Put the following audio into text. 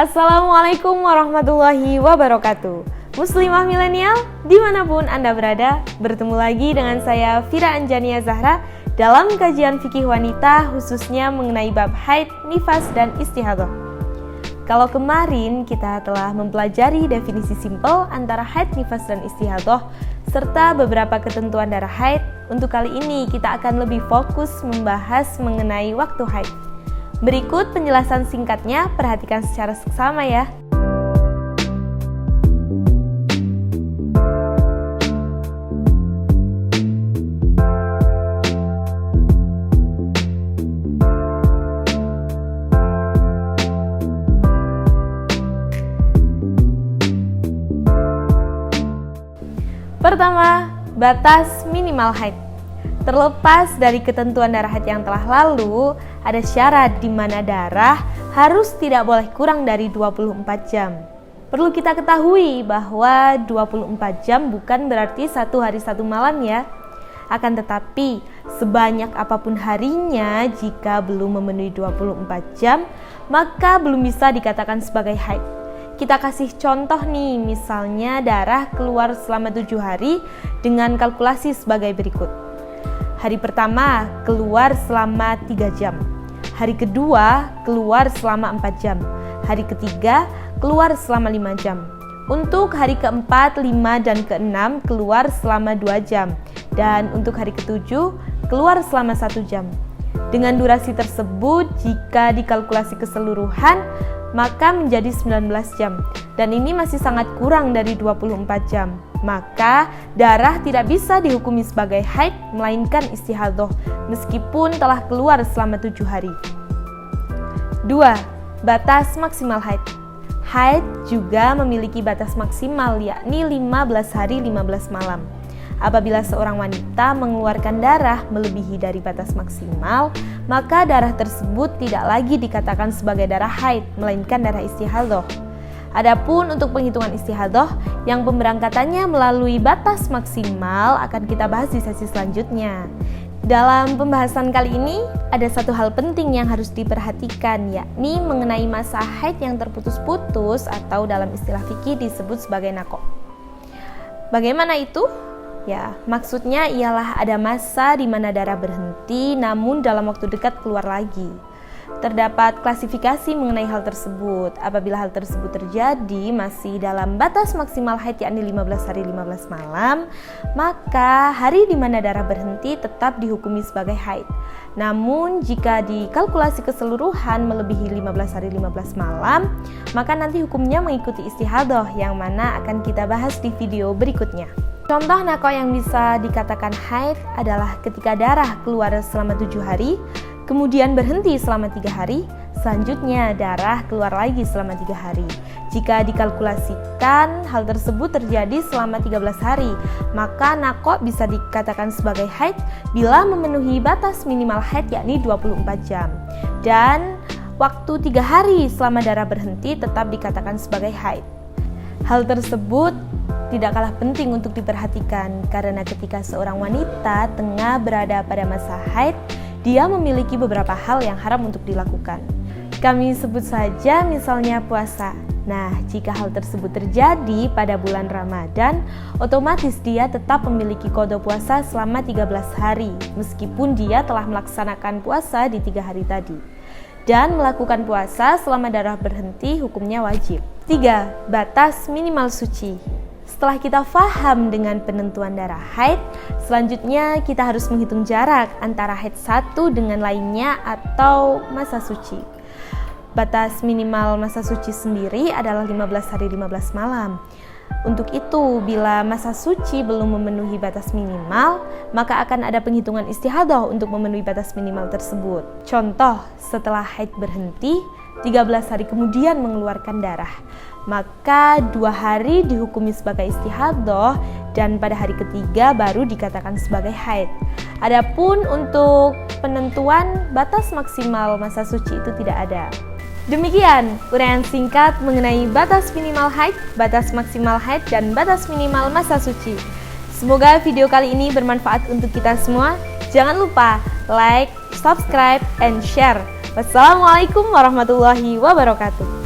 Assalamualaikum warahmatullahi wabarakatuh. Muslimah milenial, dimanapun Anda berada, bertemu lagi dengan saya Fira Anjania Zahra dalam kajian fikih wanita khususnya mengenai bab haid, nifas, dan istihadah. Kalau kemarin kita telah mempelajari definisi simpel antara haid, nifas, dan istihadah serta beberapa ketentuan darah haid, untuk kali ini kita akan lebih fokus membahas mengenai waktu haid. Berikut penjelasan singkatnya, perhatikan secara seksama ya. Pertama, batas minimal haid. Terlepas dari ketentuan darah haid yang telah lalu, ada syarat di mana darah harus tidak boleh kurang dari 24 jam. Perlu kita ketahui bahwa 24 jam bukan berarti 1 hari 1 malam ya. Akan tetapi, sebanyak apapun harinya, jika belum memenuhi 24 jam, maka belum bisa dikatakan sebagai haid. Kita kasih contoh nih, misalnya darah keluar selama 7 hari dengan kalkulasi sebagai berikut. Hari pertama keluar selama 3 jam. Hari kedua keluar selama 4 jam. Hari ketiga keluar selama 5 jam. Untuk hari keempat, 5, dan keenam keluar selama 2 jam. Dan untuk hari ketujuh keluar selama 1 jam. Dengan durasi tersebut, jika dikalkulasi keseluruhan, maka menjadi 19 jam. Dan ini masih sangat kurang dari 24 jam. Maka darah tidak bisa dihukumi sebagai haid melainkan istihadah meskipun telah keluar selama 7 hari. 2. Batas maksimal haid. Haid juga memiliki batas maksimal, yakni 15 hari 15 malam. Apabila seorang wanita mengeluarkan darah melebihi dari batas maksimal, maka darah tersebut tidak lagi dikatakan sebagai darah haid melainkan darah istihadah. Adapun untuk penghitungan istihadah yang pemberangkatannya melalui batas maksimal akan kita bahas di sesi selanjutnya. Dalam pembahasan kali ini ada satu hal penting yang harus diperhatikan, yakni mengenai masa haid yang terputus-putus atau dalam istilah fikih disebut sebagai naqo. Bagaimana itu? Ya, maksudnya ialah ada masa di mana darah berhenti namun dalam waktu dekat keluar lagi. Terdapat klasifikasi mengenai hal tersebut. Apabila hal tersebut terjadi masih dalam batas maksimal haid yakni 15 hari 15 malam, maka hari di mana darah berhenti tetap dihukumi sebagai haid. Namun jika dikalkulasi keseluruhan melebihi 15 hari 15 malam, maka nanti hukumnya mengikuti istihadah yang mana akan kita bahas di video berikutnya. Contoh naqo yang bisa dikatakan haid adalah ketika darah keluar selama 7 hari, kemudian berhenti selama 3 hari, selanjutnya darah keluar lagi selama 3 hari. Jika dikalkulasikan hal tersebut terjadi selama 13 hari, maka naqo bisa dikatakan sebagai haid bila memenuhi batas minimal haid yakni 24 jam. Dan waktu 3 hari selama darah berhenti tetap dikatakan sebagai haid. Hal tersebut tidak kalah penting untuk diperhatikan karena ketika seorang wanita tengah berada pada masa haid, dia memiliki beberapa hal yang haram untuk dilakukan. Kami sebut saja misalnya puasa. Nah, jika hal tersebut terjadi pada bulan Ramadan, otomatis dia tetap memiliki qada puasa selama 13 hari, meskipun dia telah melaksanakan puasa di 3 hari tadi. Dan melakukan puasa selama darah berhenti hukumnya wajib. 3. Batas minimal suci. Setelah kita faham dengan penentuan darah haid, selanjutnya kita harus menghitung jarak antara haid satu dengan lainnya atau masa suci. Batas minimal masa suci sendiri adalah 15 hari 15 malam. Untuk itu, bila masa suci belum memenuhi batas minimal, maka akan ada penghitungan istihadah untuk memenuhi batas minimal tersebut. Contoh, setelah haid berhenti, 13 hari kemudian mengeluarkan darah, maka 2 hari dihukumi sebagai istihadah dan pada hari ketiga baru dikatakan sebagai haid. Adapun untuk penentuan batas maksimal masa suci itu tidak ada. Demikian uraian singkat mengenai batas minimal haid, batas maksimal haid, dan batas minimal masa suci. Semoga video kali ini bermanfaat untuk kita semua. Jangan lupa like, subscribe, and share. Wassalamualaikum warahmatullahi wabarakatuh.